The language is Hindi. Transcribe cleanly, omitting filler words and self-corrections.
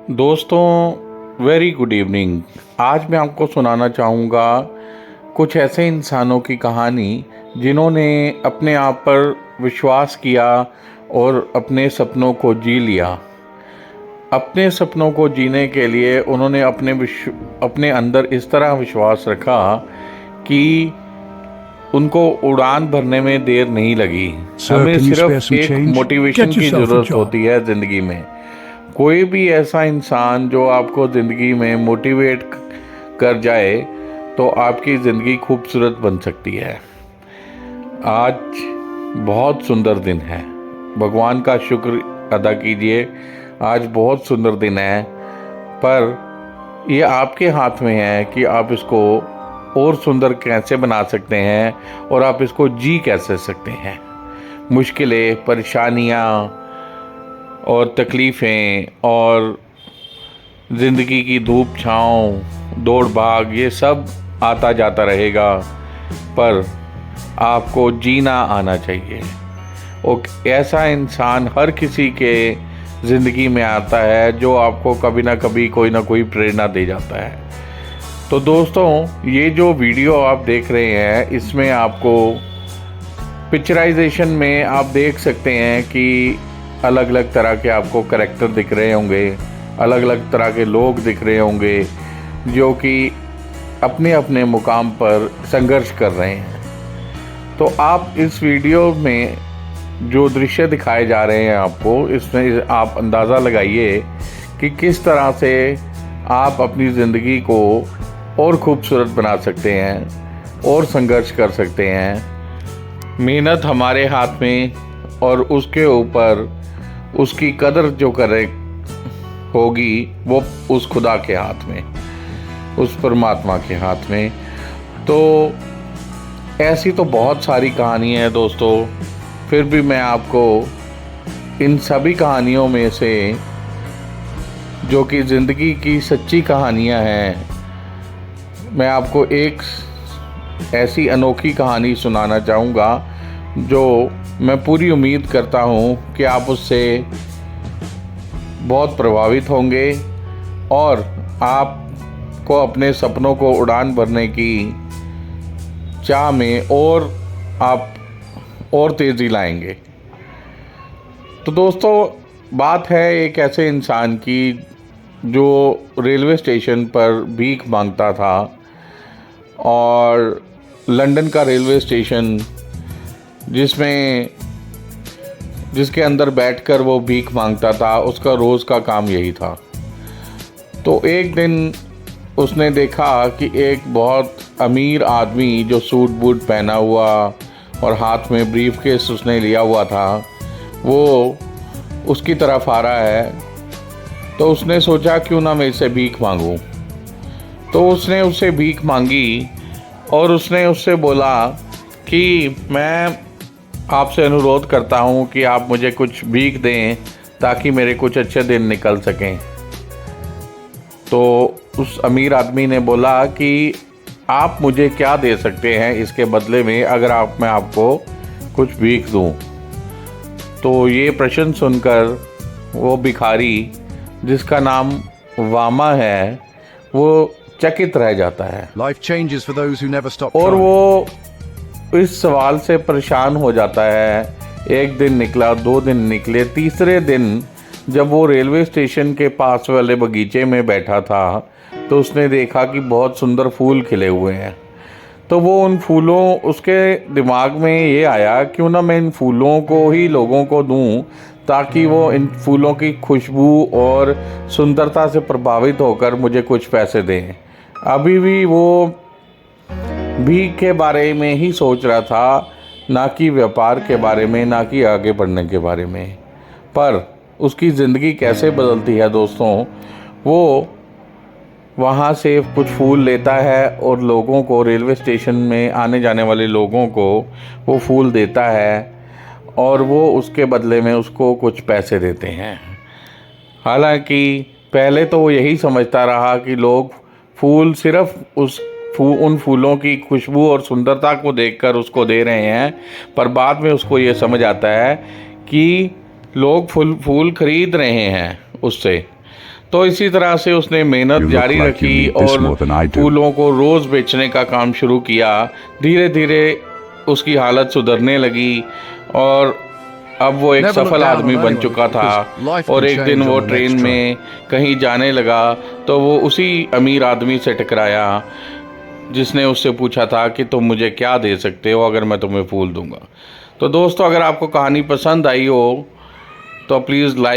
दोस्तों वेरी गुड इवनिंग। आज मैं आपको सुनाना चाहूँगा कुछ ऐसे इंसानों की कहानी जिन्होंने अपने आप पर विश्वास किया और अपने सपनों को जी लिया। अपने सपनों को जीने के लिए उन्होंने अपने अंदर इस तरह विश्वास रखा कि उनको उड़ान भरने में देर नहीं लगी। हमें सिर्फ एक मोटिवेशन की ज़रूरत होती है ज़िंदगी में। कोई भी ऐसा इंसान जो आपको ज़िंदगी में मोटिवेट कर जाए तो आपकी ज़िंदगी खूबसूरत बन सकती है। आज बहुत सुंदर दिन है, भगवान का शुक्र अदा कीजिए। आज बहुत सुंदर दिन है, पर ये आपके हाथ में है कि आप इसको और सुंदर कैसे बना सकते हैं और आप इसको जी कैसे सकते हैं। मुश्किलें, परेशानियाँ और तकलीफ़ें और ज़िंदगी की धूप छाँव, दौड़ भाग, ये सब आता जाता रहेगा, पर आपको जीना आना चाहिए। और ऐसा इंसान हर किसी के ज़िंदगी में आता है जो आपको कभी ना कभी कोई ना कोई प्रेरणा दे जाता है। तो दोस्तों, ये जो वीडियो आप देख रहे हैं, इसमें आपको पिक्चराइजेशन में आप देख सकते हैं कि अलग अलग तरह के आपको कैरेक्टर दिख रहे होंगे, अलग अलग तरह के लोग दिख रहे होंगे जो कि अपने अपने मुकाम पर संघर्ष कर रहे हैं। तो आप इस वीडियो में जो दृश्य दिखाए जा रहे हैं आपको, इसमें आप अंदाज़ा लगाइए कि किस तरह से आप अपनी ज़िंदगी को और खूबसूरत बना सकते हैं और संघर्ष कर सकते हैं। मेहनत हमारे हाथ में और उसके ऊपर उसकी कदर जो करे होगी वो उस खुदा के हाथ में, उस परमात्मा के हाथ में। तो ऐसी तो बहुत सारी कहानी है दोस्तों, फिर भी मैं आपको इन सभी कहानियों में से जो कि ज़िंदगी की सच्ची कहानियां हैं, मैं आपको एक ऐसी अनोखी कहानी सुनाना चाहूँगा जो मैं पूरी उम्मीद करता हूँ कि आप उससे बहुत प्रभावित होंगे और आपको अपने सपनों को उड़ान भरने की चाह में और आप और तेज़ी लाएंगे। तो दोस्तों, बात है एक ऐसे इंसान की जो रेलवे स्टेशन पर भीख मांगता था, और लंदन का रेलवे स्टेशन जिसके अंदर बैठकर वो भीख मांगता था, उसका रोज़ का काम यही था। तो एक दिन उसने देखा कि एक बहुत अमीर आदमी जो सूट बूट पहना हुआ और हाथ में ब्रीफकेस उसने लिया हुआ था, वो उसकी तरफ आ रहा है। तो उसने सोचा क्यों ना मैं इससे भीख मांगूं। तो उसने उससे भीख मांगी और उसने उससे बोला कि मैं आपसे अनुरोध करता हूँ कि आप मुझे कुछ भीख दें ताकि मेरे कुछ अच्छे दिन निकल सकें। तो उस अमीर आदमी ने बोला कि आप मुझे क्या दे सकते हैं इसके बदले में अगर मैं आपको कुछ भीख दूँ। तो ये प्रश्न सुनकर वो भिखारी, जिसका नाम वामा है, वो चकित रह जाता है। Life changes for those who never stop और trying. वो इस सवाल से परेशान हो जाता है। एक दिन निकला, 2 दिन निकले, तीसरे दिन जब वो रेलवे स्टेशन के पास वाले बगीचे में बैठा था तो उसने देखा कि बहुत सुंदर फूल खिले हुए हैं। तो वो उन फूलों, उसके दिमाग में ये आया क्यों ना मैं इन फूलों को ही लोगों को दूं ताकि वो इन फूलों की खुशबू और सुंदरता से प्रभावित होकर मुझे कुछ पैसे दें। अभी भी वो भीख के बारे में ही सोच रहा था, ना कि व्यापार के बारे में, ना कि आगे बढ़ने के बारे में। पर उसकी ज़िंदगी कैसे बदलती है दोस्तों। वो वहाँ से कुछ फूल लेता है और लोगों को, रेलवे स्टेशन में आने जाने वाले लोगों को वो फूल देता है और वो उसके बदले में उसको कुछ पैसे देते हैं। हालांकि पहले तो वो यही समझता रहा कि लोग फूल सिर्फ उन फूलों की खुशबू और सुंदरता को देखकर उसको दे रहे हैं, पर बाद में उसको ये समझ आता है कि लोग फूल खरीद रहे हैं उससे। तो इसी तरह से उसने मेहनत You look जारी like you रखी need this more than I और do. फूलों को रोज़ बेचने का काम शुरू किया। धीरे धीरे उसकी हालत सुधरने लगी और अब वो एक Never look सफल down आदमी on बन anyone, चुका था। because life और can एक दिन change वो on the ट्रेन next में कहीं जाने लगा तो वो उसी अमीर आदमी से टकराया जिसने उससे पूछा था कि तुम मुझे क्या दे सकते हो अगर मैं तुम्हें फूल दूंगा। तो दोस्तों, अगर आपको कहानी पसंद आई हो तो प्लीज़ लाइक